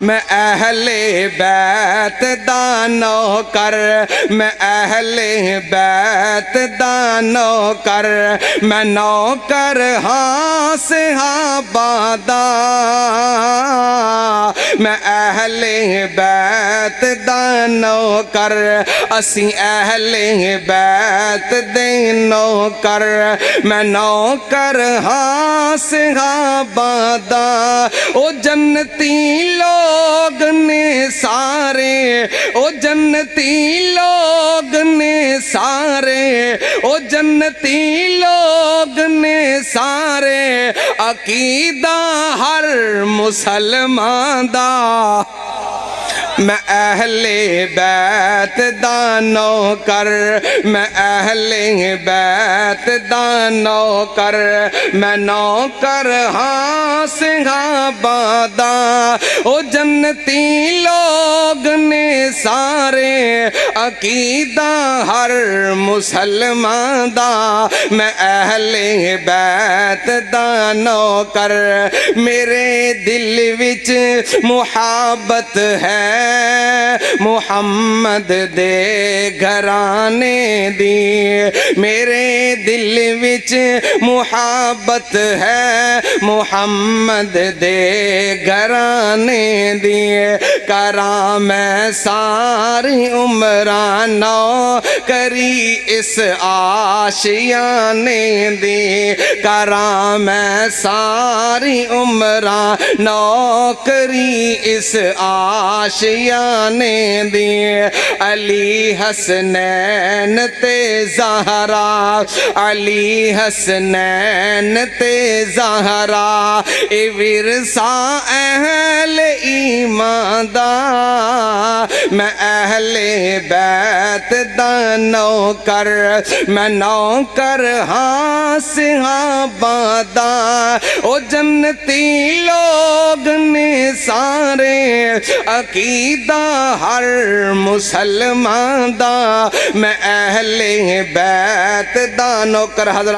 میں اہل بیت دا نوکر، میں اہل بیت دا نوکر، میں نوکر ہاں صحابہ دا، میں اہل بیت دا نوکر، اسی اہل بیت دے نوکر، میں نوکر ہاں صحابہ دا۔ او جنتی لوگ نے سارے، او جنتی لوگ نے سارے، او جنتی لوگ نے سارے، عقیدہ ہر مسلمان دا۔ میں اہل بیت دا نوکر، میں اہل بیت دا نوکر، میں نوکر ہاں صحابہ دا۔ او جنتی لوگ نے سارے، عقیدہ ہر مسلمان دا۔ میں اہل بیت دا نوکر، میرے دل وچ محبت ہے محمد دے گھرانے دی، میرے دل وچ محبت ہے محمد دے گھرانے دی۔ کراں میں ساری عمراں نوکری اس آشیانے دی، کراں میں ساری عمراں نوکری اس آشیانے دی۔ علی حسنین تے زہرا، علی حسنین تے زہرا، اے ورثہ اہل ایمان دا۔ میں اہل بیت دا نوکر، میں نوکر ہاں صحابہ دا۔ او جنتی لوگ نے سارے، عقیدہ ہر مسلمان دا۔ میں اہل بیت دا نوکر حضرات